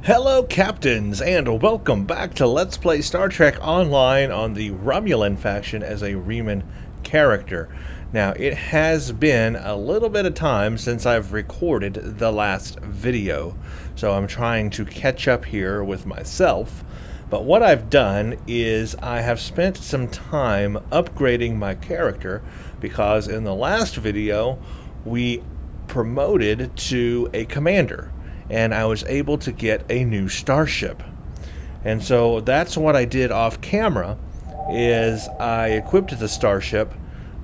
Hello Captains, and welcome back to Let's Play Star Trek Online on the Romulan Faction as a Reman character. Now, it has been a little bit of time since I've recorded the last video, so I'm trying to catch up here with myself. But what I've done is I have spent some time upgrading my character, because in the last video we promoted to a commander, and I was able to get a new starship. And so that's what I did off camera, is I equipped the starship,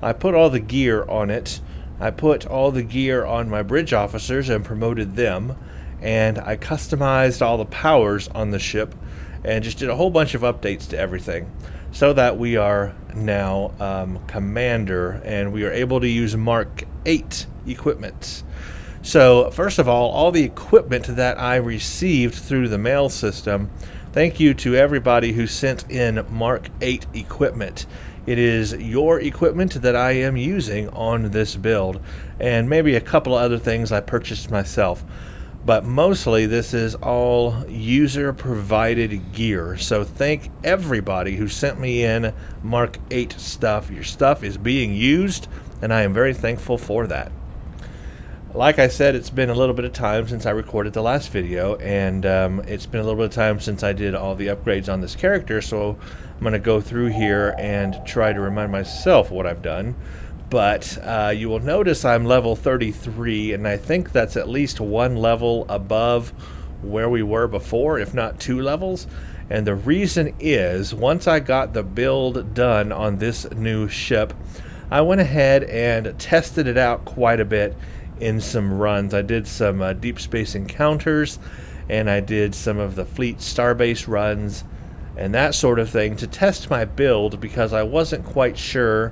I put all the gear on it, I put all the gear on my bridge officers and promoted them, and I customized all the powers on the ship and just did a whole bunch of updates to everything, so that we are now commander, and we are able to use Mark 8 equipment. So, first of all the equipment that I received through the mail system, thank you to everybody who sent in Mark 8 equipment. It is your equipment that I am using on this build, and maybe a couple of other things I purchased myself. But mostly this is all user-provided gear. So thank everybody who sent me in Mark 8 stuff. Your stuff is being used, and I am very thankful for that. Like I said, it's been a little bit of time since I recorded the last video, and it's been a little bit of time since I did all the upgrades on this character, so I'm going to go through here and try to remind myself what I've done. But you will notice I'm level 33, and I think that's at least one level above where we were before, if not 2 levels. And the reason is, once I got the build done on this new ship, I went ahead and tested it out quite a bit in some runs. I did some deep space encounters, and I did some of the fleet starbase runs and that sort of thing to test my build, because I wasn't quite sure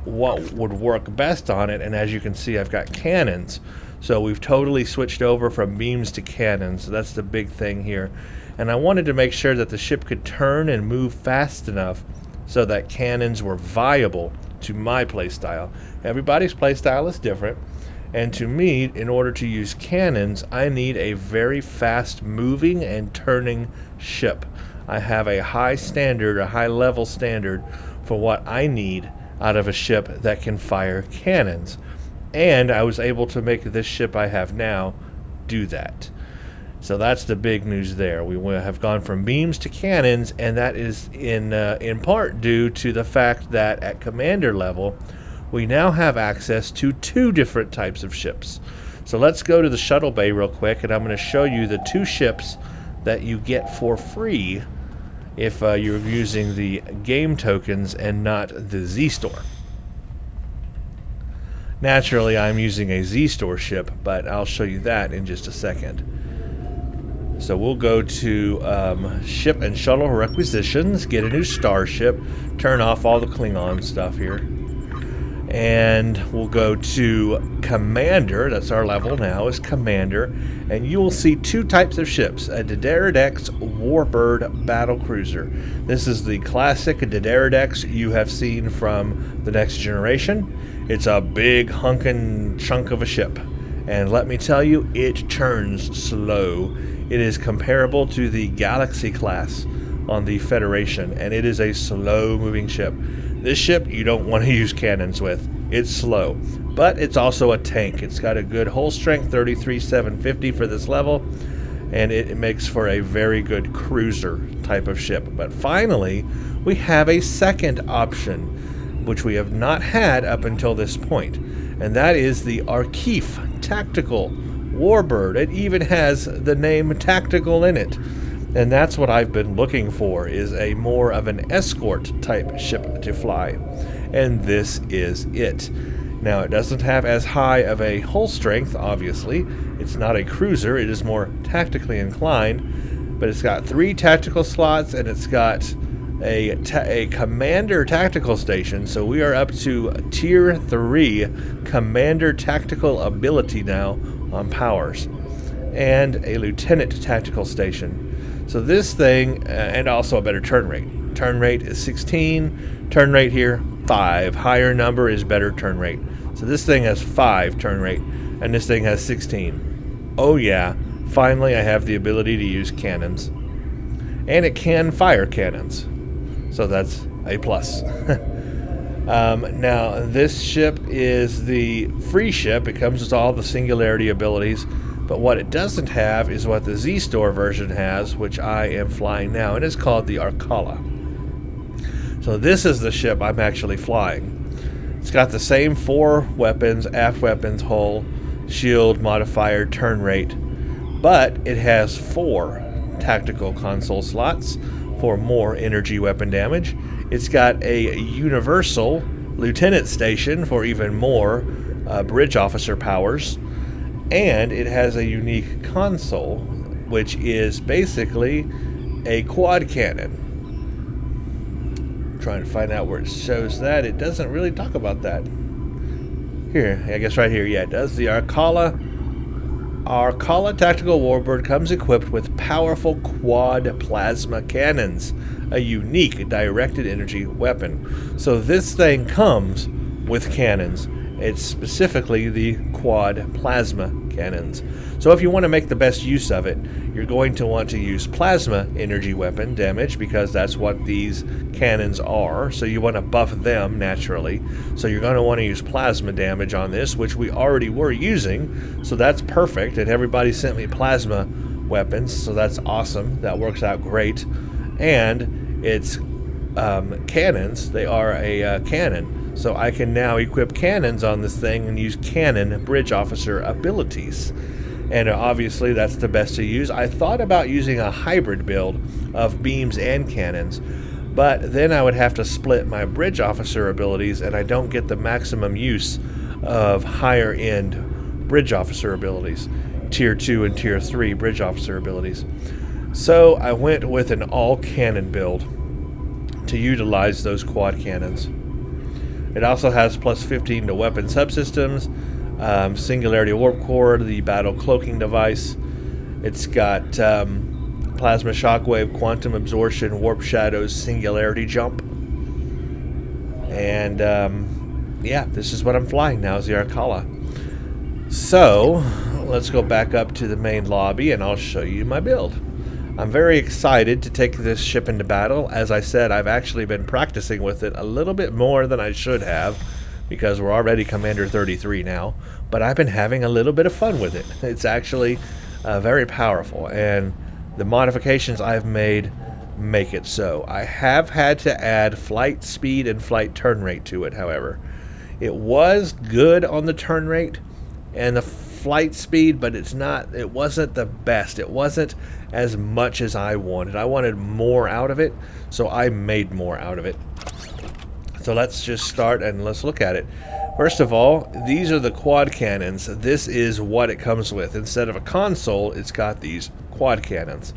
what would work best on it. And as you can see, I've got cannons, so we've totally switched over from beams to cannons. So that's the big thing here, and I wanted to make sure that the ship could turn and move fast enough so that cannons were viable to my playstyle. Everybody's playstyle is different, and to me, in order to use cannons, I need a very fast moving and turning ship. I have a high standard, a high level standard for what I need out of a ship that can fire cannons, and I was able to make this ship I have now do that. So that's the big news there. We have gone from beams to cannons, and that is in part due to the fact that at commander level, we now have access to 2 different types of ships. So let's go to the Shuttle Bay real quick, and I'm going to show you the 2 ships that you get for free if you're using the game tokens and not the Z-Store. Naturally, I'm using a Z-Store ship, but I'll show you that in just a second. So we'll go to ship and shuttle requisitions, get a new starship, turn off all the Klingon stuff here, and we'll go to commander. That's our level now, is commander, and you will see 2 types of ships: a Dederidex Warbird battle cruiser. This is the classic Dederidex you have seen from the Next Generation. It's a big hunkin' chunk of a ship, and let me tell you, it turns slow. It is comparable to the Galaxy class on the Federation, and it is a slow-moving ship. This ship you don't want to use cannons with. It's slow, but it's also a tank. It's got a good hull strength, 33,750 for this level, and it makes for a very good cruiser type of ship. But finally, we have a second option, which we have not had up until this point, and that is the Keefe Tactical Warbird. It even has the name Tactical in it. And that's what I've been looking for, is a more of an escort type ship to fly. And this is it. Now, it doesn't have as high of a hull strength, obviously. It's not a cruiser, it is more tactically inclined. But it's got 3 tactical slots, and it's got a commander tactical station. So we are up to tier 3 commander tactical ability now on powers, and a lieutenant tactical station. So this thing, and also a better turn rate. Turn rate is 16, turn rate here 5. Higher number is better turn rate. So this thing has 5 turn rate, and this thing has 16. Oh yeah, Finally, I have the ability to use cannons. And it can fire cannons. So that's a plus. Now, this ship is the free ship. It comes with all the Singularity abilities. But what it doesn't have is what the Z-Store version has, which I am flying now. And it's called the Arcala. So this is the ship I'm actually flying. It's got the same 4 weapons, aft weapons, hull, shield, modifier, turn rate. But it has 4 tactical console slots for more energy weapon damage. It's got a universal lieutenant station for even more bridge officer powers. And it has a unique console, which is basically a quad cannon. I'm trying to find out where it shows that. It doesn't really talk about that. Here, I guess right here. Yeah, it does. The Arcala Tactical Warbird comes equipped with powerful quad plasma cannons, a unique directed energy weapon. So this thing comes with cannons. It's specifically the quad plasma cannons. So if you want to make the best use of it, you're going to want to use plasma energy weapon damage because that's what these cannons are. So you want to buff them naturally. So you're going to want to use plasma damage on this, which we already were using. So that's perfect. And everybody sent me plasma weapons. So that's awesome. That works out great. And it's cannons. They are a cannon. So I can now equip cannons on this thing and use cannon bridge officer abilities. And obviously that's the best to use. I thought about using a hybrid build of beams and cannons, but then I would have to split my bridge officer abilities and I don't get the maximum use of higher end bridge officer abilities, tier 2 and tier 3 bridge officer abilities. So I went with an all cannon build to utilize those quad cannons. It also has plus 15 to weapon subsystems, Singularity Warp Core, the battle cloaking device. It's got plasma shockwave, quantum absorption, warp shadows, singularity jump. And yeah, this is what I'm flying now, is the Arcala. So let's go back up to the main lobby and I'll show you my build. I'm very excited to take this ship into battle. As I said, I've actually been practicing with it a little bit more than I should have because we're already Commander 33 now, but I've been having a little bit of fun with it. It's actually very powerful, and the modifications I've made make it so. I have had to add flight speed and flight turn rate to it, however. It was good on the turn rate and the flight speed, but it wasn't the best. It wasn't as much as I wanted. I wanted more out of it, so I made more out of it. So let's just start and let's look at it. First of all, these are the quad cannons. This is what it comes with. Instead of a console, it's got these quad cannons.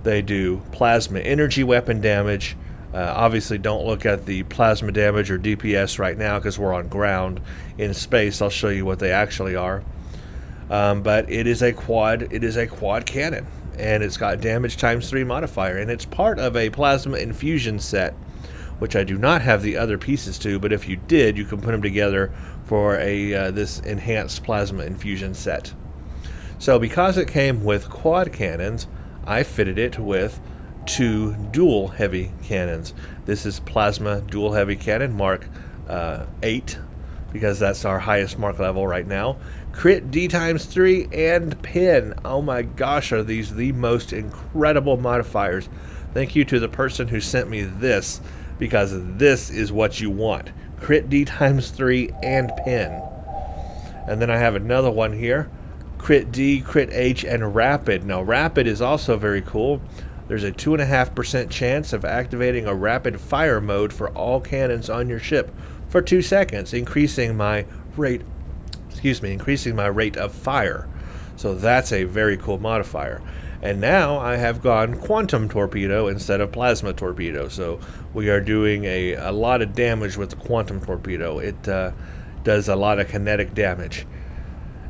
They do plasma energy weapon damage. Obviously don't look at the plasma damage or DPS right now because we're on ground. In space, I'll show you what they actually are. But it is a quad cannon, and it's got damage times 3 modifier, and it's part of a plasma infusion set, which I do not have the other pieces to, but if you did, you can put them together for a this enhanced plasma infusion set. So because it came with quad cannons, I fitted it with 2 dual heavy cannons. This is plasma dual heavy cannon mark 8, because that's our highest mark level right now. Crit D times 3 and pin. Oh my gosh, are these the most incredible modifiers. Thank you to the person who sent me this, because this is what you want. Crit D times 3 and pin. And then I have another one here. Crit D, Crit H, and Rapid. Now Rapid is also very cool. There's a 2.5% chance of activating a rapid fire mode for all cannons on your ship for 2 seconds, increasing my rate of fire. So that's a very cool modifier. And now I have gone quantum torpedo instead of plasma torpedo. So we are doing a lot of damage with the quantum torpedo. It does a lot of kinetic damage.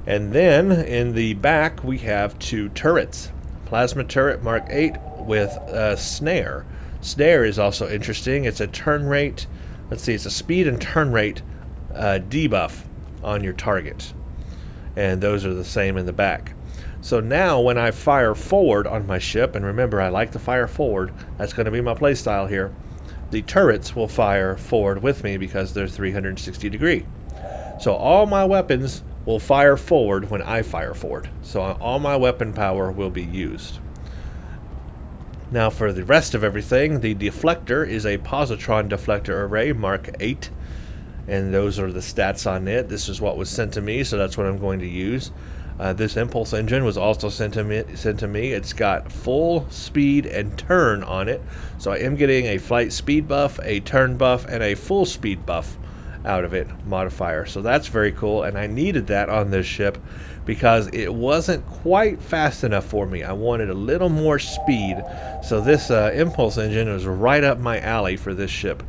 And then in the back we have 2 turrets. Plasma turret Mark 8 with snare. Snare is also interesting. It's a turn rate. Let's see, it's a speed and turn rate debuff on your target. And those are the same in the back. So now when I fire forward on my ship, and remember I like to fire forward, that's going to be my playstyle here, the turrets will fire forward with me because they're 360 degree. So all my weapons will fire forward when I fire forward. So all my weapon power will be used. Now for the rest of everything, the Deflector is a positron deflector array Mark 8. And those are the stats on it. This is what was sent to me, so that's what I'm going to use. This impulse engine was also sent to me. It's got full speed and turn on it. So I am getting a flight speed buff, a turn buff, and a full speed buff out of it modifier. So that's very cool, and I needed that on this ship because it wasn't quite fast enough for me. I wanted a little more speed. So this impulse engine was right up my alley for this ship.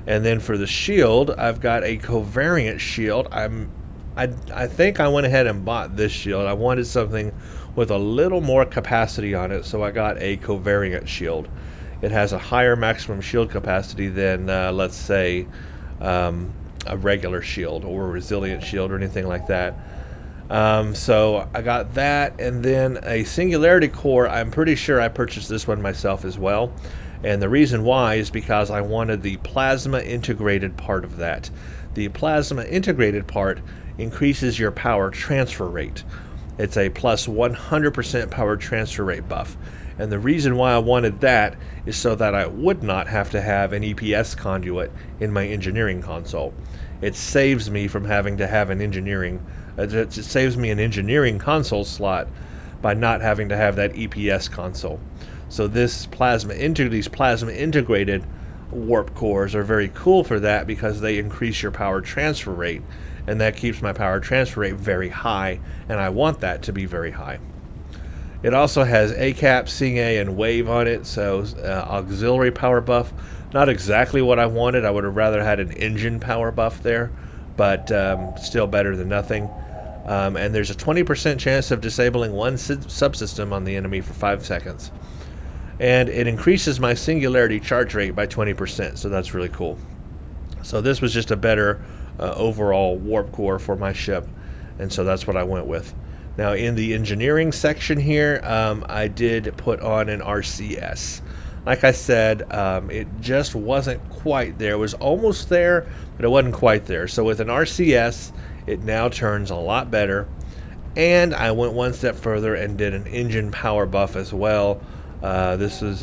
And then for the shield, I've got a covariant shield. I think I went ahead and bought this shield. I wanted something with a little more capacity on it, so I got a covariant shield. It has a higher maximum shield capacity than, let's say, a regular shield or a resilient shield or anything like that. So I got that, and then a Singularity Core. I'm pretty sure I purchased this one myself as well. And the reason why is because I wanted the plasma integrated part of that. The plasma integrated part increases your power transfer rate. It's a plus 100% power transfer rate buff. And the reason why I wanted that is so that I would not have to have an EPS conduit in my engineering console. It saves me from having to have an engineering, it saves me an engineering console slot by not having to have that EPS console. So these plasma integrated warp cores are very cool for that because they increase your power transfer rate, and that keeps my power transfer rate very high, and I want that to be very high. It also has ACAP, Sing-A, and Wave on it, so auxiliary power buff. Not exactly what I wanted. I would have rather had an engine power buff there, but still better than nothing. And there's a 20% chance of disabling one subsystem on the enemy for 5 seconds. And it increases my singularity charge rate by 20%, so that's really cool. So this was just a better overall warp core for my ship, and so that's what I went with. Now in the engineering section here, I did put on an RCS. Like I said, it just wasn't quite there. It was almost there, but it wasn't quite there. So with an RCS, it now turns a lot better. And I went one step further and did an engine power buff as well. This is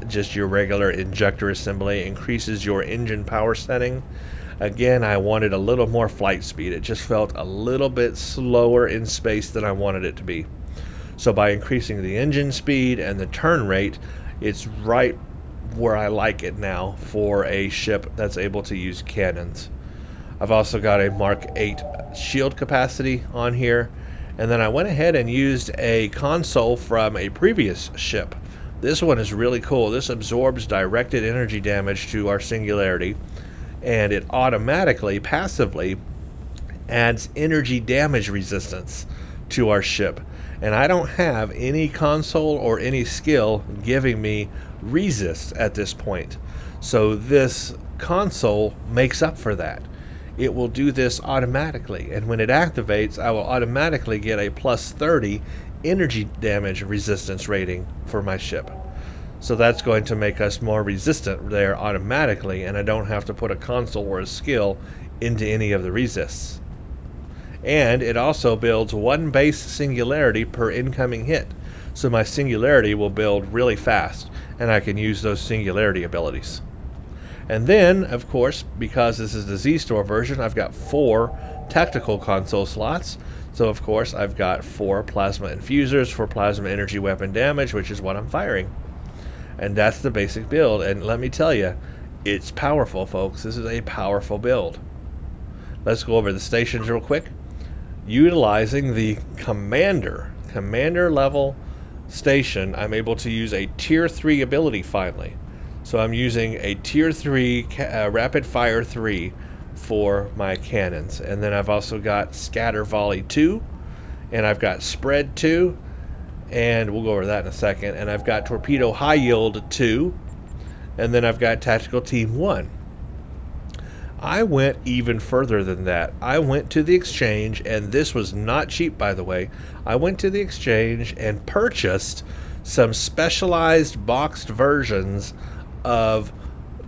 just your regular injector assembly. It increases your engine power setting. Again, I wanted a little more flight speed. It just felt a little bit slower in space than I wanted it to be. So by increasing the engine speed and the turn rate, it's right where I like it now for a ship that's able to use cannons. I've also got a Mark 8 shield capacity on here. And then I went ahead and used a console from a previous ship. This one is really cool. This absorbs directed energy damage to our Singularity, and it automatically, passively, adds energy damage resistance to our ship. And I don't have any console or any skill giving me resist at this point. So this console makes up for that. It will do this automatically, and when it activates, I will automatically get a plus 30 energy damage resistance rating for my ship. So that's going to make us more resistant there automatically, and I don't have to put a console or a skill into any of the resists. And it also builds one base singularity per incoming hit, so my singularity will build really fast, and I can use those singularity abilities. And then, of course, because this is the Z-Store version, I've got 4 tactical console slots. So, of course, I've got 4 plasma infusers for plasma energy weapon damage, which is what I'm firing. And that's the basic build. And let me tell you, it's powerful, folks. This is a powerful build. Let's go over the stations real quick. Utilizing the commander level station, I'm able to use a tier 3 ability finally. So I'm using a tier 3 rapid fire 3 for my cannons. And then I've also got scatter volley 2, and I've got spread 2, and we'll go over that in a second. And I've got torpedo high yield 2, and then I've got tactical team 1. I went even further than that. I went to the exchange, and this was not cheap, by the way. I went to the exchange and purchased some specialized boxed versions of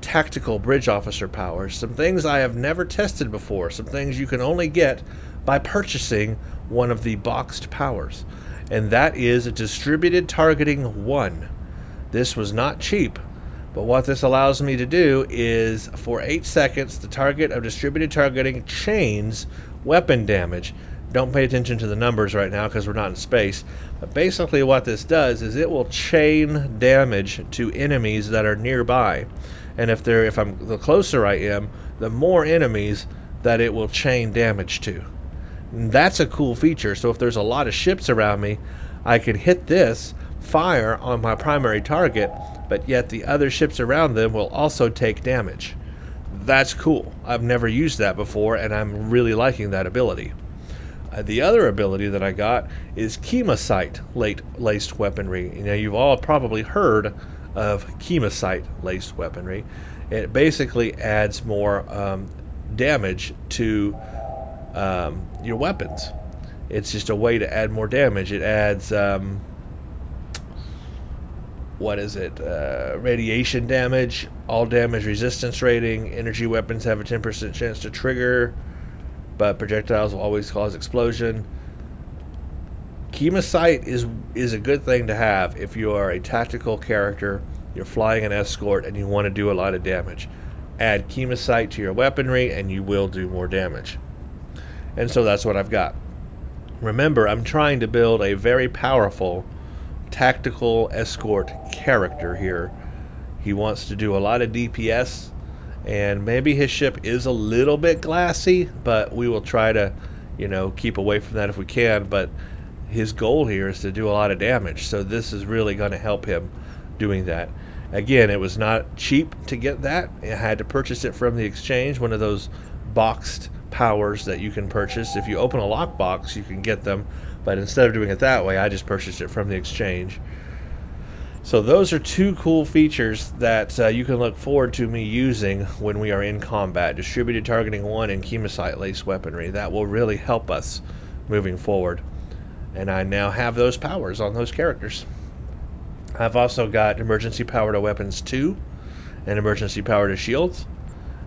tactical bridge officer powers. Some things I have never tested before. Some things you can only get by purchasing one of the boxed powers. And that is a distributed targeting 1. This was not cheap. But what this allows me to do is, for 8 seconds, the target of distributed targeting chains weapon damage. Don't pay attention to the numbers right now because we're not in space. But basically what this does is it will chain damage to enemies that are nearby. And the closer I am, the more enemies that it will chain damage to. And that's a cool feature. So if there's a lot of ships around me, I can hit this, fire on my primary target, but yet the other ships around them will also take damage. That's cool. I've never used that before, and I'm really liking that ability. The other ability that I got is chemosite-laced weaponry. You know, you've all probably heard of chemosite-laced weaponry. It basically adds more damage to your weapons. It's just a way to add more damage. It adds radiation damage, all damage resistance rating. Energy weapons have a 10% chance to trigger, but projectiles will always cause explosion. Chemosite is a good thing to have if you are a tactical character, you're flying an escort, and you want to do a lot of damage. Add chemosite to your weaponry, and you will do more damage. And so that's what I've got. Remember, I'm trying to build a very powerful tactical escort character here. He wants to do a lot of DPS, and maybe his ship is a little bit glassy, but we will try to, keep away from that if we can. But his goal here is to do a lot of damage, so this is really going to help him doing that. Again, it was not cheap to get that. I had to purchase it from the exchange, one of those boxed powers that you can purchase. If you open a lockbox, you can get them, but instead of doing it that way, I just purchased it from the exchange. So those are two cool features that you can look forward to me using when we are in combat. Distributed Targeting 1 and chemosite-laced weaponry. That will really help us moving forward. And I now have those powers on those characters. I've also got Emergency Power to Weapons 2 and Emergency Power to Shields,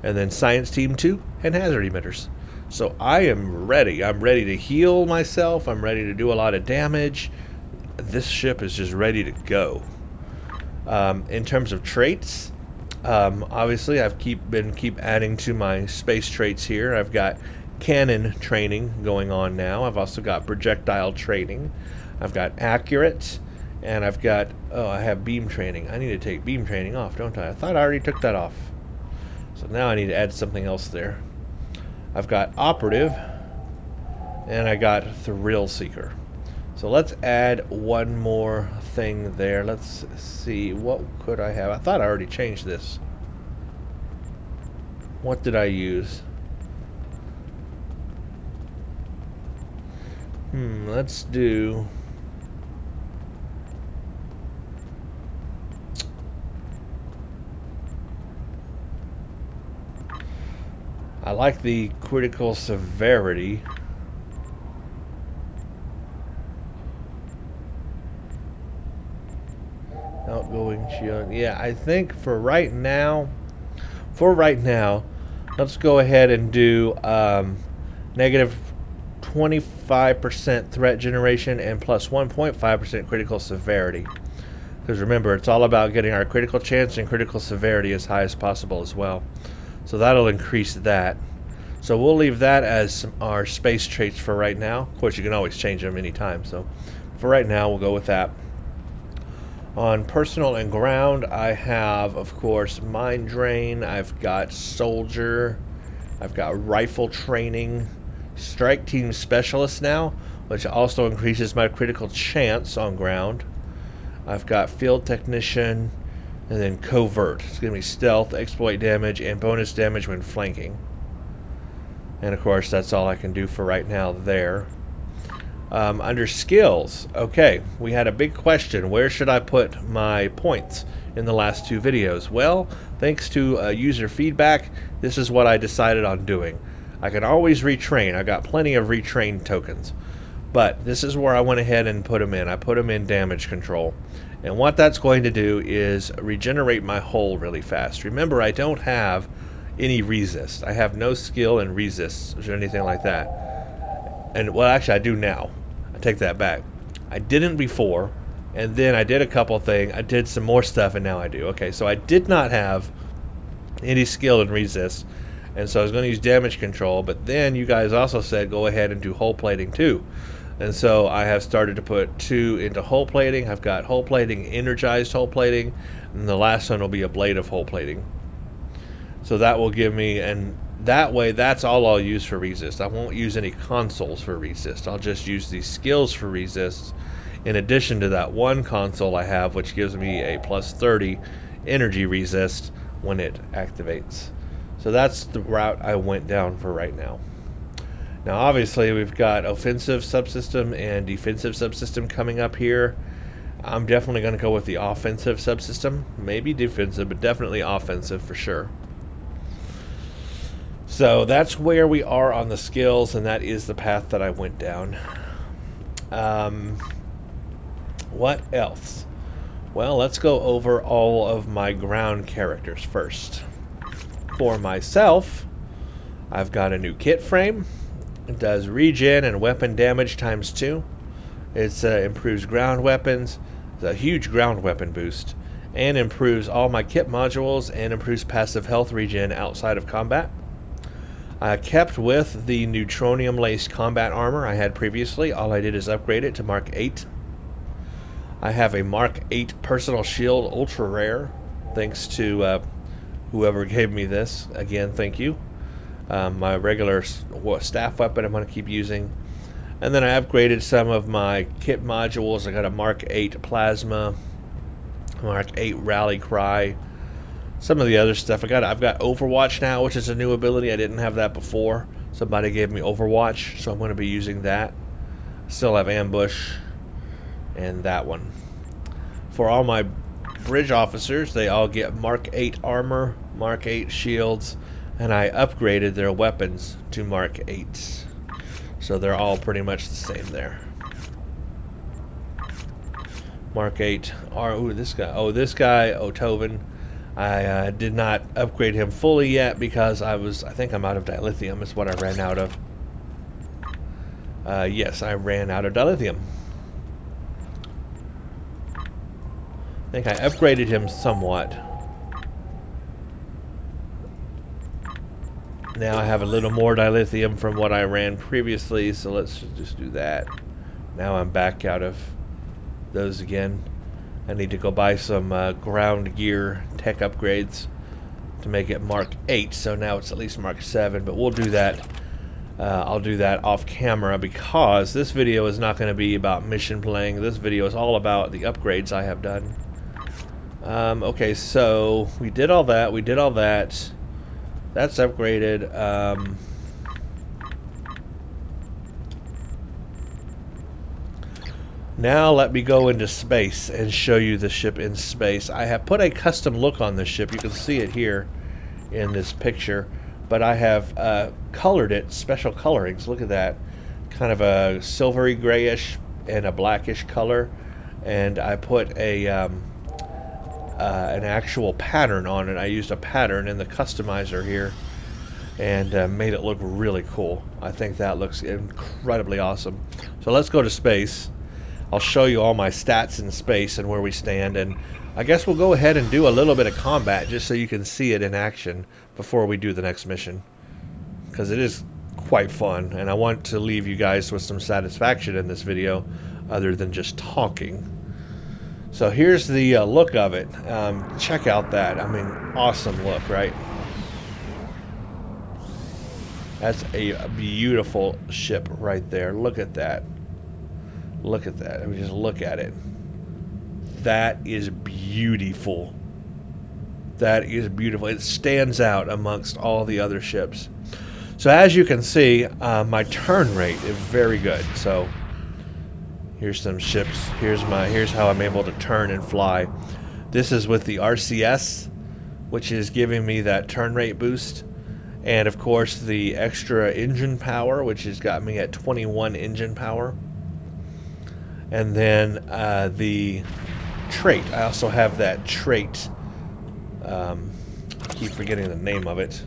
and then Science Team 2 and Hazard Emitters. So I am ready. I'm ready to heal myself. I'm ready to do a lot of damage. This ship is just ready to go. In terms of traits, obviously I've keep adding to my space traits here. I've got cannon training going on now. I've also got projectile training. I've got accurate, and I've got, I have beam training. I need to take beam training off, don't I? I thought I already took that off. So now I need to add something else there. I've got operative, and I got thrill seeker. So let's add one more thing there. Let's see, what could I have? I thought I already changed this. What did I use? Let's do... I like the critical severity. Outgoing shield. Yeah, I think for right now, let's go ahead and do negative 25% threat generation and plus 1.5% critical severity. Because remember, it's all about getting our critical chance and critical severity as high as possible as well. So that'll increase that. So we'll leave that as our space traits for right now. Of course, you can always change them anytime. So for right now, we'll go with that. On personal and ground, I have, of course, mine drain. I've got soldier. I've got rifle training. Strike team specialist now, which also increases my critical chance on ground. I've got field technician, and then covert. It's going to be stealth, exploit damage, and bonus damage when flanking. And of course, that's all I can do for right now there. Under skills, okay, we had a big question. Where should I put my points in the last two videos? Well, thanks to user feedback, this is what I decided on doing. I can always retrain. I got plenty of retrain tokens. But this is where I went ahead and put them in. I put them in damage control. And what that's going to do is regenerate my hull really fast. Remember, I don't have any resist. I have no skill in resists or anything like that. And, well, actually, I do now. I take that back. I didn't before, and then I did a couple things. I did some more stuff, and now I do. Okay, so I did not have any skill in resist, and so I was going to use damage control, but then you guys also said go ahead and do hull plating too. And so I have started to put 2 into hull plating. I've got hull plating, energized hull plating, and the last one will be a blade of hull plating. So that will give me, and that way that's all I'll use for resist. I won't use any consoles for resist. I'll just use these skills for resist in addition to that one console I have, which gives me a plus 30 energy resist when it activates. So that's the route I went down for right now. Now obviously we've got offensive subsystem and defensive subsystem coming up here. I'm definitely going to go with the offensive subsystem. Maybe defensive, but definitely offensive for sure. So that's where we are on the skills, and that is the path that I went down. What else? Well, let's go over all of my ground characters first. For myself, I've got a new kit frame. It does regen and weapon damage ×2. It improves ground weapons. It's a huge ground weapon boost. And improves all my kit modules and improves passive health regen outside of combat. I kept with the neutronium-laced combat armor I had previously. All I did is upgrade it to Mark 8. I have a Mark 8 personal shield, ultra rare, thanks to whoever gave me this. Again, thank you. My regular staff weapon I'm going to keep using. And then I upgraded some of my kit modules. I got a Mark 8 plasma, Mark 8 rally cry, some of the other stuff. I've got Overwatch now, which is a new ability. I didn't have that before. Somebody gave me Overwatch, so I'm going to be using that. Still have ambush and that one. For all my bridge officers, they all get Mark 8 armor, Mark 8 shields, and I upgraded their weapons to Mark 8s. So they're all pretty much the same there. Mark 8. This guy, Otovan. I did not upgrade him fully yet because I think I'm out of dilithium is what I ran out of. Yes, I ran out of dilithium. I think I upgraded him somewhat. Now I have a little more dilithium from what I ran previously, so let's just do that. Now I'm back out of those again. I need to go buy some ground gear tech upgrades to make it Mark 8, so now it's at least Mark 7, but we'll do that. I'll do that off camera because this video is not going to be about mission playing. This video is all about the upgrades I have done. Okay, so we did all that. That's upgraded. Now let me go into space and show you the ship in space. I have put a custom look on this ship. You can see it here in this picture. But I have colored it, special colorings. Look at that. Kind of a silvery grayish and a blackish color. And I put a an actual pattern on it. I used a pattern in the customizer here and made it look really cool. I think that looks incredibly awesome. So let's go to space. I'll show you all my stats in space and where we stand, and I guess we'll go ahead and do a little bit of combat just so you can see it in action before we do the next mission, because it is quite fun and I want to leave you guys with some satisfaction in this video other than just talking. So here's the look of it. Check out that. I mean, awesome look, right? That's a beautiful ship right there. Look at that. Look at that. I mean, just look at it. That is beautiful. That is beautiful. It stands out amongst all the other ships. So as you can see, my turn rate is very good. So Here's some ships. Here's how I'm able to turn and fly. This is with the RCS, which is giving me that turn rate boost. And of course the extra engine power, which has got me at 21 engine power. And then the trait. I also have that trait. I keep forgetting the name of it.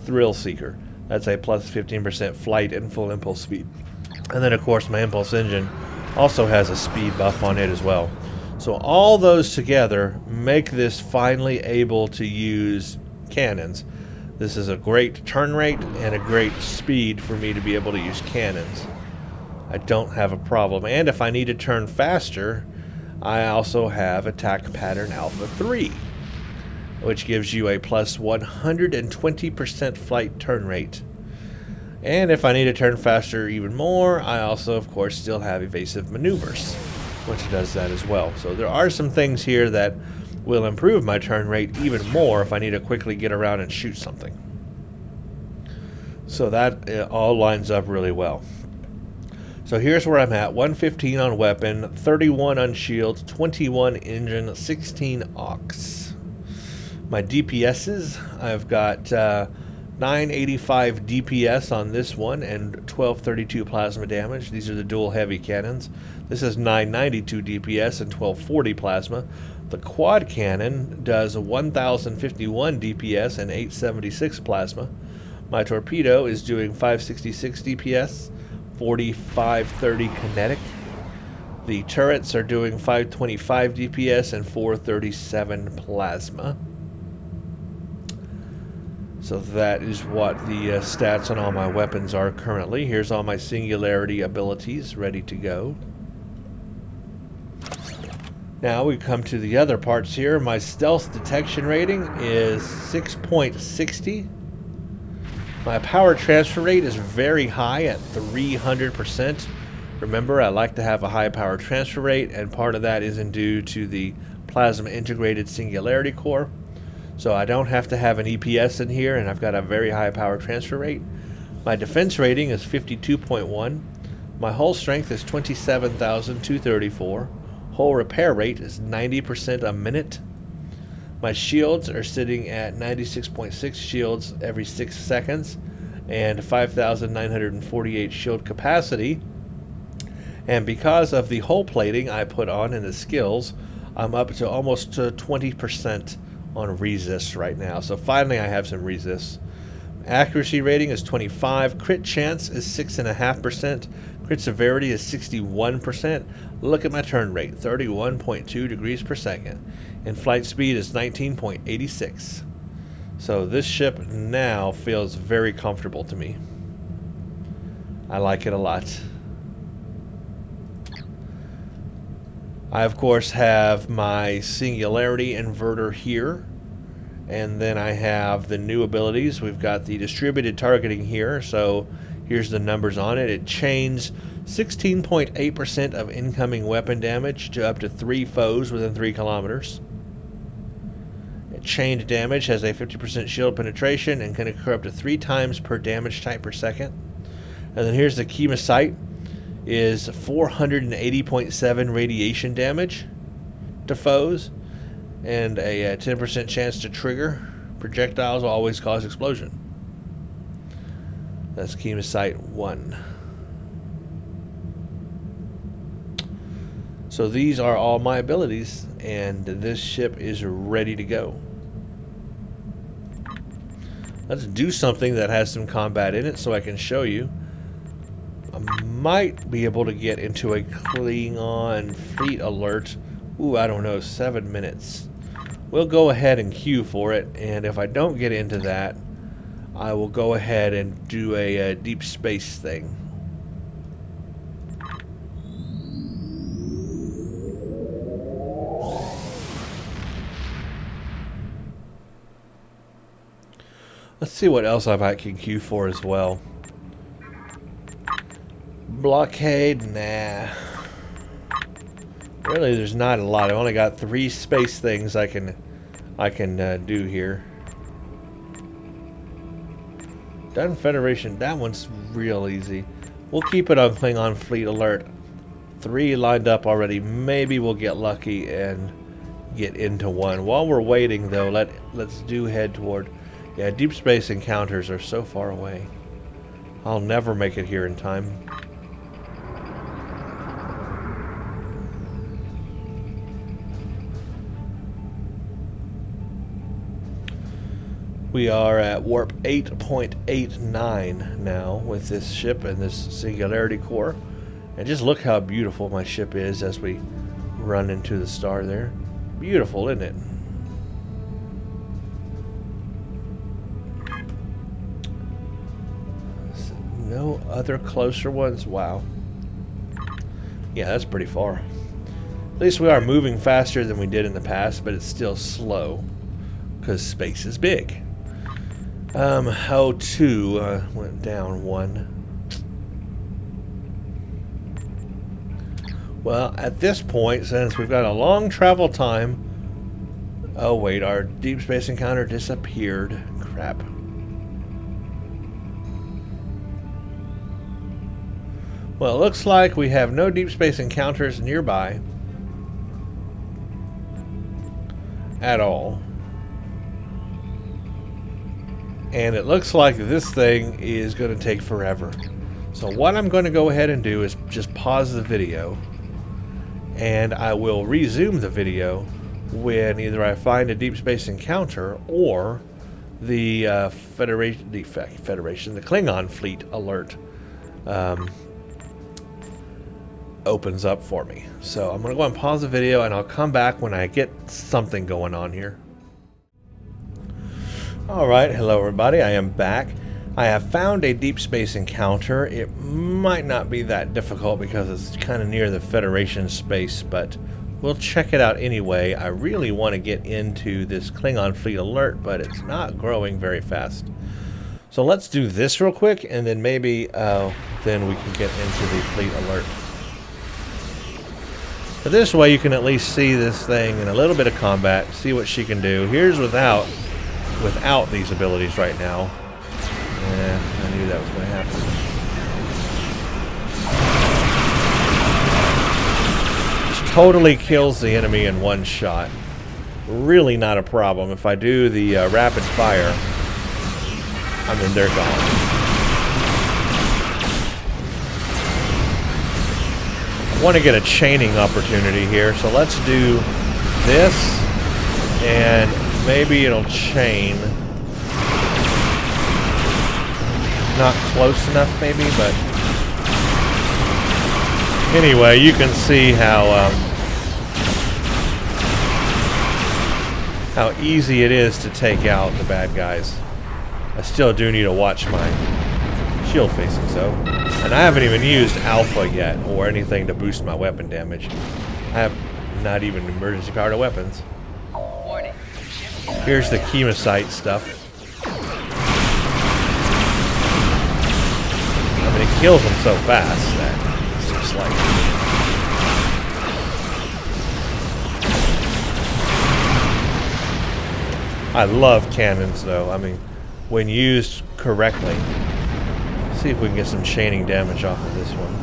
Thrill Seeker. That's a plus 15% flight and full impulse speed. And then of course my impulse engine also has a speed buff on it as well. So all those together make this finally able to use cannons. This is a great turn rate and a great speed for me to be able to use cannons. I don't have a problem. And if I need to turn faster, I also have Attack Pattern Alpha 3, which gives you a plus 120% flight turn rate. And if I need to turn faster even more, I also, of course, still have Evasive Maneuvers, which does that as well. So there are some things here that will improve my turn rate even more if I need to quickly get around and shoot something. So that all lines up really well. So here's where I'm at. 115 on weapon, 31 on shield, 21 engine, 16 aux. My DPSs, I've got 985 DPS on this one and 1232 plasma damage. These are the dual heavy cannons. This is 992 DPS and 1240 plasma. The quad cannon does 1051 DPS and 876 plasma. My torpedo is doing 566 DPS, 4530 kinetic. The turrets are doing 525 DPS and 437 plasma. So that is what the stats on all my weapons are currently. Here's all my Singularity abilities ready to go. Now we come to the other parts here. My stealth detection rating is 6.60. My power transfer rate is very high at 300%. Remember, I like to have a high power transfer rate, and part of that isn't due to the plasma integrated Singularity Core. So I don't have to have an EPS in here, and I've got a very high power transfer rate. My defense rating is 52.1. My hull strength is 27,234. Hull repair rate is 90% a minute. My shields are sitting at 96.6 shields every 6 seconds and 5,948 shield capacity. And because of the hull plating I put on in the skills, I'm up to almost 20% on resist right now. So finally I have some resist. Accuracy rating is 25. Crit chance is 6.5%. Crit severity is 61%. Look at my turn rate, 31.2 degrees per second. And flight speed is 19.86. So this ship now feels very comfortable to me. I like it a lot. I, of course, have my Singularity inverter here. And then I have the new abilities. We've got the distributed targeting here. So here's the numbers on it. It chains 16.8% of incoming weapon damage to up to 3 foes within 3 kilometers. Chained damage has a 50% shield penetration and can occur up to 3 times per damage type per second. And then here's the Keefe sight. Is 480.7 radiation damage to foes and a 10% chance to trigger. Projectiles will always cause explosion. That's Keefe sight 1. So these are all my abilities, and this ship is ready to go. Let's do something that has some combat in it so I can show you. I might be able to get into a Klingon fleet alert. Ooh, I don't know, 7 minutes. We'll go ahead and queue for it, and if I don't get into that, I will go ahead and do a deep space thing. Let's see what else I can queue for as well. Blockade? Nah. Really, there's not a lot. I've only got 3 space things I can do here. Done Federation. That one's real easy. We'll keep it on Klingon Fleet Alert. 3 lined up already. Maybe we'll get lucky and get into one. While we're waiting, though, let's head toward... Yeah, deep space encounters are so far away. I'll never make it here in time. We are at warp 8.89 now with this ship and this Singularity Core. And just look how beautiful my ship is as we run into the star there. Beautiful, isn't it? No other closer ones? Wow. Yeah, that's pretty far. At least we are moving faster than we did in the past, but it's still slow because space is big. O2 went down 1. Well, at this point, since we've got a long travel time... Oh, wait, our deep space encounter disappeared. Crap. Well, it looks like we have no deep space encounters nearby. At all. And it looks like this thing is going to take forever. So what I'm going to go ahead and do is just pause the video. And I will resume the video when either I find a deep space encounter or the the Klingon fleet alert opens up for me. So I'm going to go and pause the video and I'll come back when I get something going on here. Alright, hello everybody, I am back. I have found a deep space encounter. It might not be that difficult because it's kind of near the Federation space, but we'll check it out anyway. I really want to get into this Klingon fleet alert, but it's not growing very fast. So let's do this real quick, and then maybe then we can get into the fleet alert. But this way you can at least see this thing in a little bit of combat, see what she can do. Here's without these abilities right now. Yeah, I knew that was going to happen. Just totally kills the enemy in one shot. Really not a problem. If I do the rapid fire, I mean, they're gone. I want to get a chaining opportunity here, so let's do this, and maybe it'll chain. Not close enough, maybe, but anyway, you can see how easy it is to take out the bad guys. I still do need to watch my shield facing, so. And I haven't even used alpha yet or anything to boost my weapon damage. I have not even emergency power to weapons. Here's the chemocyte stuff. I mean, it kills them so fast that it's just like... I love cannons, though. I mean, when used correctly. Let's see if we can get some chaining damage off of this one.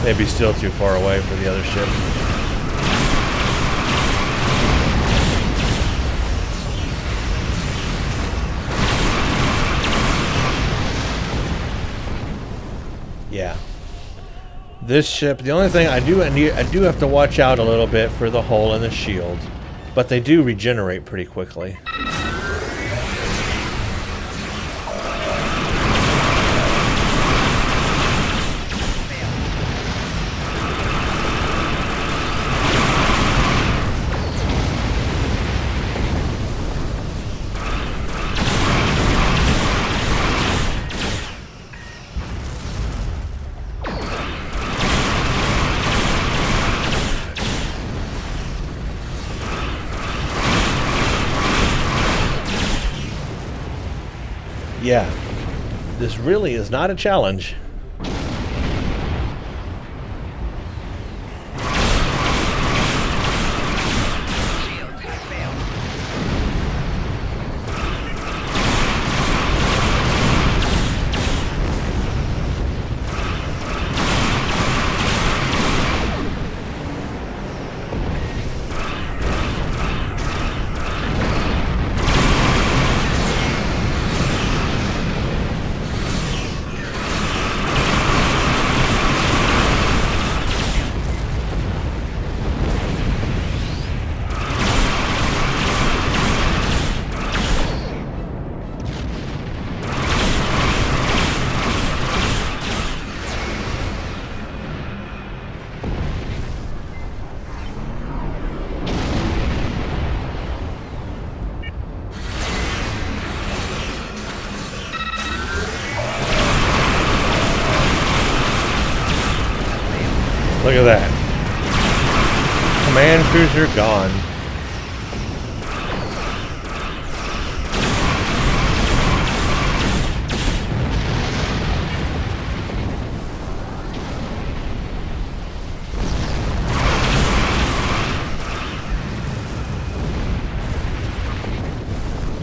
Maybe still too far away for the other ship. Yeah. This ship, the only thing I do have to watch out a little bit for the hole in the shield, but they do regenerate pretty quickly. Yeah, this really is not a challenge. Look at that. Command cruiser gone.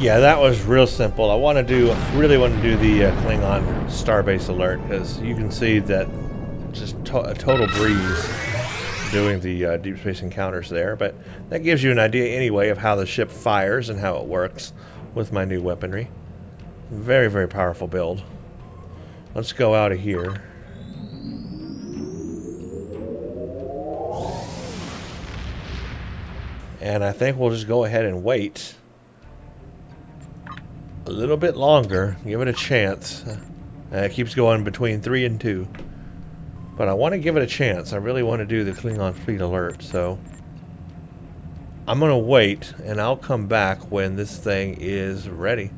Yeah, that was real simple. I really want to do the Klingon starbase alert, because you can see that just a total breeze doing the deep space encounters there. But that gives you an idea anyway of how the ship fires and how it works with my new weaponry. Very, very powerful build. Let's go out of here. And I think we'll just go ahead and wait a little bit longer, give it a chance. It keeps going between 3 and 2. But I want to give it a chance. I really want to do the Klingon fleet alert, so I'm going to wait, and I'll come back when this thing is ready.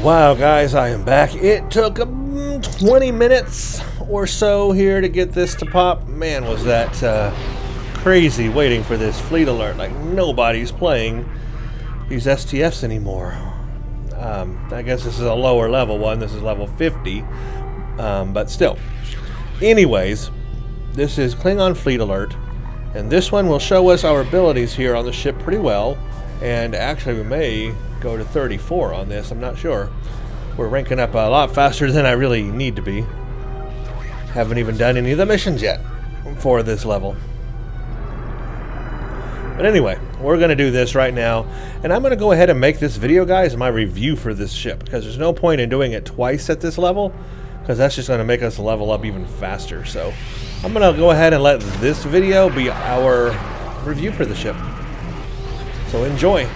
Wow, guys, I am back. It took 20 minutes or so here to get this to pop. Man, was that crazy waiting for this fleet alert. Like, nobody's playing these STFs anymore. I guess this is a lower level one. This is level 50. But still. Anyways, this is Klingon fleet alert. And this one will show us our abilities here on the ship pretty well. And actually, we may go to 34 on this. I'm not sure. We're ranking up a lot faster than I really need to be. Haven't even done any of the missions yet for this level. But anyway, we're going to do this right now, and I'm going to go ahead and make this video, guys, my review for this ship, because there's no point in doing it twice at this level, because that's just going to make us level up even faster. So I'm going to go ahead and let this video be our review for the ship. So enjoy.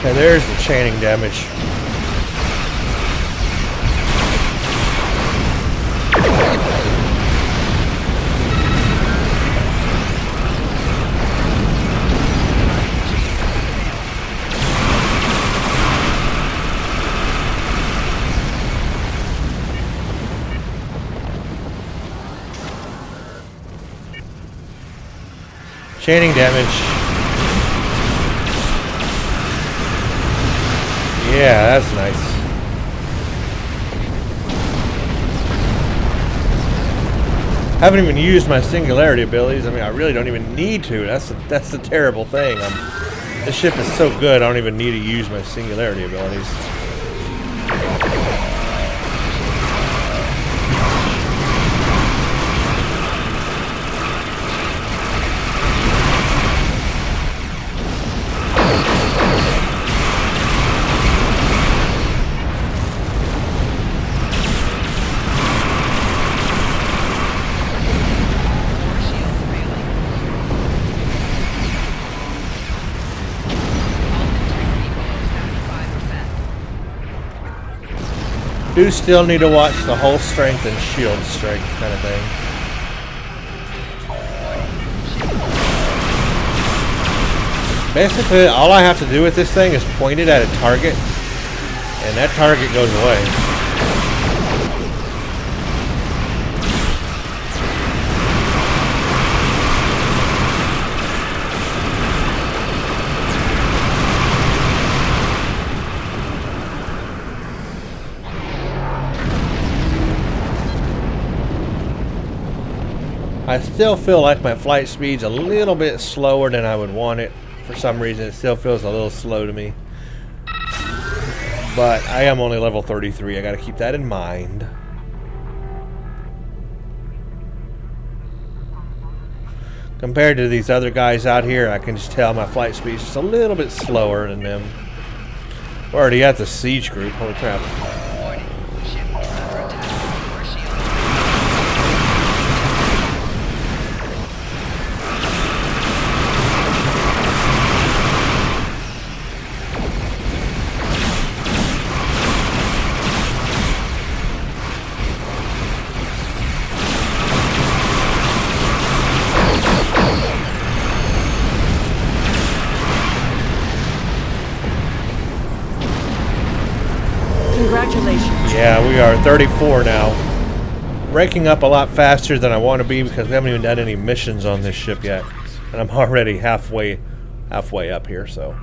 Okay, there's the chaining damage. Chaining damage. Yeah, that's nice. Haven't even used my singularity abilities. I mean, I really don't even need to. That's the terrible thing. This ship is so good, I don't even need to use my singularity abilities. Do still need to watch the whole strength and shield strength kind of thing. Basically, all I have to do with this thing is point it at a target, and that target goes away. I still feel like my flight speed's a little bit slower than I would want it. For some reason, it still feels a little slow to me. But I am only level 33. I got to keep that in mind. Compared to these other guys out here, I can just tell my flight speed is just a little bit slower than them. We're already at the siege group. Holy crap. Congratulations. Yeah, we are 34 now. Ranking up a lot faster than I want to be because we haven't even done any missions on this ship yet. And I'm already halfway up here, so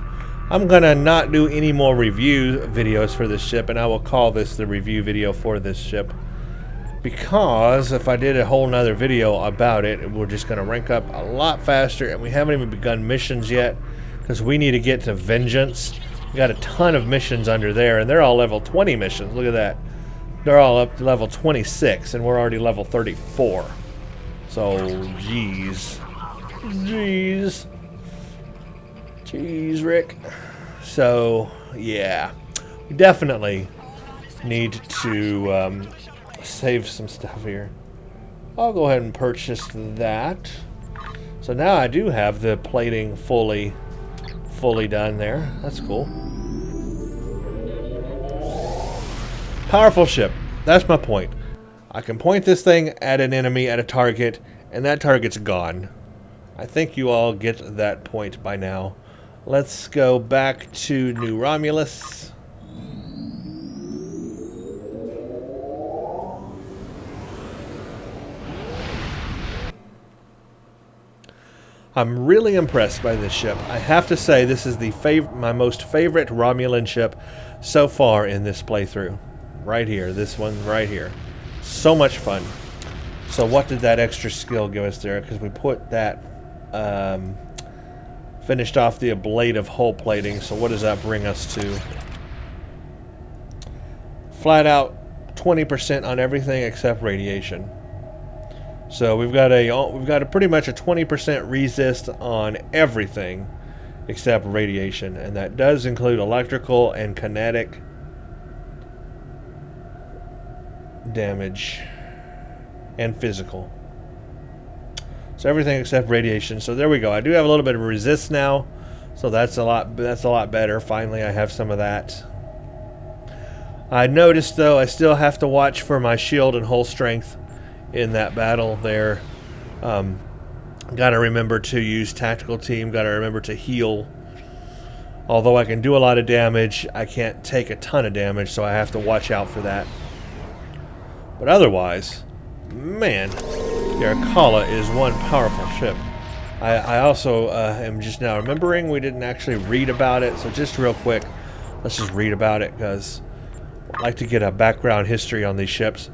I'm gonna not do any more review videos for this ship, and I will call this the review video for this ship. Because if I did a whole nother video about it, we're just gonna rank up a lot faster, and we haven't even begun missions yet because we need to get to Vengeance. We got a ton of missions under there, and they're all level 20 missions. Look at that. They're all up to level 26, and we're already level 34. So, jeez. Jeez, Rick. So, yeah. We definitely need to save some stuff here. I'll go ahead and purchase that. So now I do have the plating fully done there. That's cool. Powerful ship. That's my point. I can point this thing at an enemy, at a target, and that target's gone. I think you all get that point by now. Let's go back to New Romulus. I'm really impressed by this ship. I have to say this is my most favorite Romulan ship so far in this playthrough. Right here, this one right here. So much fun. So what did that extra skill give us there? Because we put that, finished off the ablative hull plating. So what does that bring us to? Flat out 20% on everything except radiation. So we've got a pretty much a 20% resist on everything except radiation, and that does include electrical and kinetic damage and physical. So everything except radiation. So there we go. I do have a little bit of resist now, so that's a lot better. Finally, I have some of that. I noticed though I still have to watch for my shield and hull strength in that battle there. Gotta remember to use tactical team, gotta remember to heal. Although I can do a lot of damage, I can't take a ton of damage, so I have to watch out for that. But otherwise, man, the Arcala is one powerful ship. I also am just now remembering we didn't actually read about it, so just real quick, let's just read about it, because I'd like to get a background history on these ships.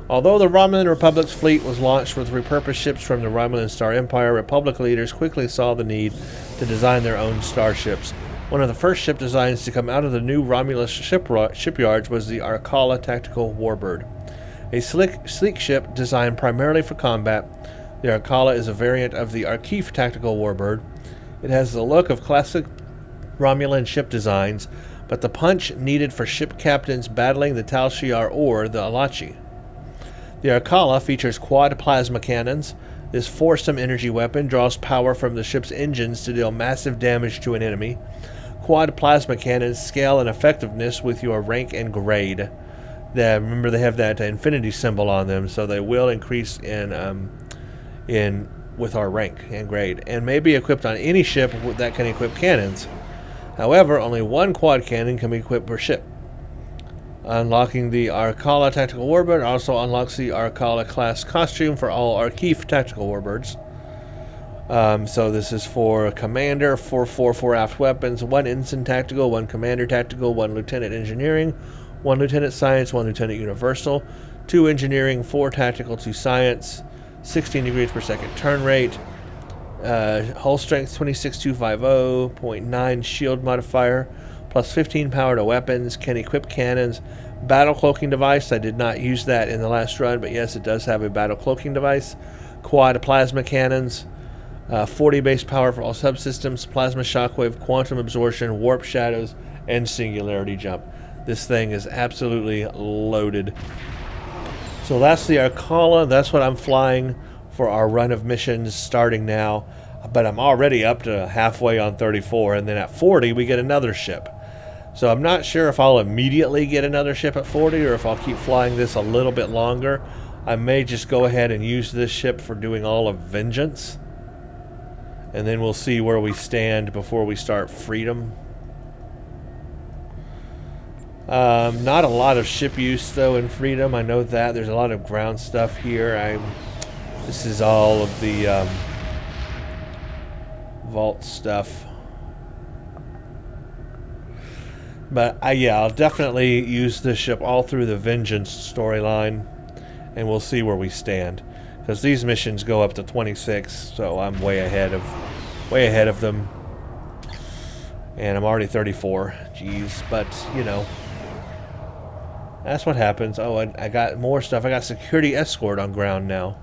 Although the Romulan Republic's fleet was launched with repurposed ships from the Romulan Star Empire, Republic leaders quickly saw the need to design their own starships. One of the first ship designs to come out of the new Romulus shipyards was the Arcala Tactical Warbird. A sleek ship designed primarily for combat, the Arcala is a variant of the Keefe Tactical Warbird. It has the look of classic Romulan ship designs, but the punch needed for ship captains battling the Tal Shiar or the Alachi. The Arcala features quad plasma cannons. This foursome energy weapon draws power from the ship's engines to deal massive damage to an enemy. Quad plasma cannons scale in effectiveness with your rank and grade. Remember, they have that infinity symbol on them, so they will increase in with our rank and grade, and may be equipped on any ship that can equip cannons. However, only one quad cannon can be equipped per ship. Unlocking the Arcala Tactical Warbird also unlocks the Arcala class costume for all Keefe Tactical Warbirds. So this is for Commander, 4 aft weapons, 1 Ensign Tactical, 1 Commander Tactical, 1 Lieutenant Engineering, 1 Lieutenant Science, 1 Lieutenant Universal, 2 Engineering, 4 Tactical, 2 Science, 16 degrees per second turn rate, hull strength 26250, 0.9 shield modifier, plus 15 power to weapons, can equip cannons, battle cloaking device. I did not use that in the last run, but yes, it does have a battle cloaking device, quad plasma cannons, 40 base power for all subsystems, plasma shockwave, quantum absorption, warp shadows, and singularity jump. This thing is absolutely loaded. So that's the Arcala. That's what I'm flying for our run of missions starting now. But I'm already up to halfway on 34, and then at 40 we get another ship. So I'm not sure if I'll immediately get another ship at 40 or if I'll keep flying this a little bit longer. I may just go ahead and use this ship for doing all of Vengeance. And then we'll see where we stand before we start Freedom. Not a lot of ship use though in Freedom. I know that there's a lot of ground stuff here. This is all of the vault stuff. But yeah, I'll definitely use this ship all through the Vengeance storyline, and we'll see where we stand. Because these missions go up to 26, so I'm way ahead of them. And I'm already 34. Jeez, but you know. That's what happens. Oh, I got more stuff. I got Security Escort on ground now.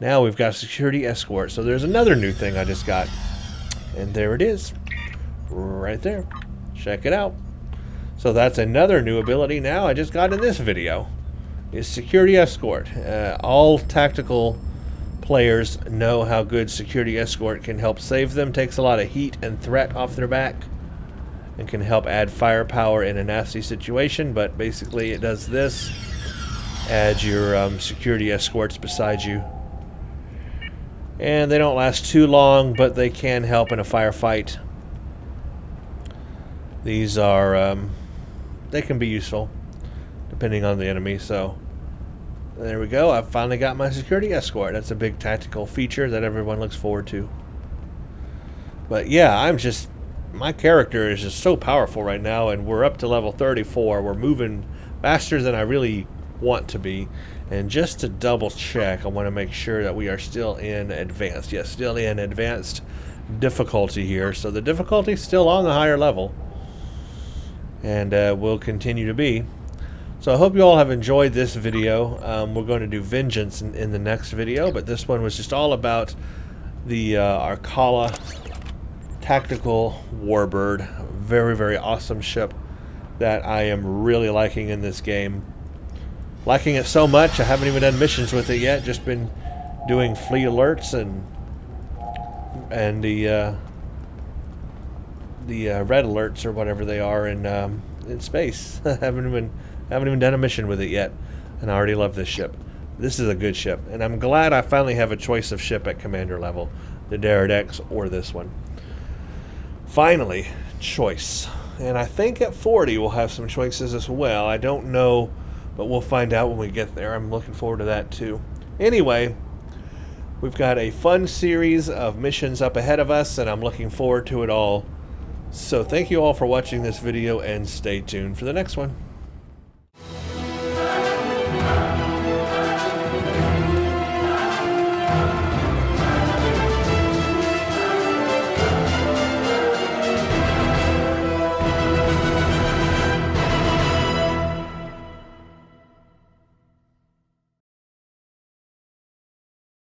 Now we've got Security Escort. So there's another new thing I just got. And there it is. Right there. Check it out. So that's another new ability now I just got in this video. Is Security Escort. All tactical players know how good Security Escort can help save them. Takes a lot of heat and threat off their back. And can help add firepower in a nasty situation, but basically it does this. Add your security escorts beside you. And they don't last too long, but they can help in a firefight. These are, they can be useful, depending on the enemy, so. There we go, I've finally got my security escort. That's a big tactical feature that everyone looks forward to. But yeah, my character is just so powerful right now, and we're up to level 34. We're moving faster than I really want to be. And just to double check, I want to make sure that we are still in advanced. Yes, still in advanced difficulty here. So the difficulty is still on the higher level. And will continue to be. So I hope you all have enjoyed this video. We're going to do Vengeance in the next video, but this one was just all about the Arcala tactical Warbird. Very, very awesome ship that I am really liking in this game. Liking it so much, I haven't even done missions with it yet. Just been doing fleet alerts and the red alerts or whatever they are in space. haven't even done a mission with it yet, and I already love this ship. This is a good ship, and I'm glad I finally have a choice of ship at commander level, the Derridex or this one. Finally, choice. And I think at 40 we'll have some choices as well. I don't know, but we'll find out when we get there. I'm looking forward to that too. Anyway, we've got a fun series of missions up ahead of us, and I'm looking forward to it all. So thank you all for watching this video, and stay tuned for the next one.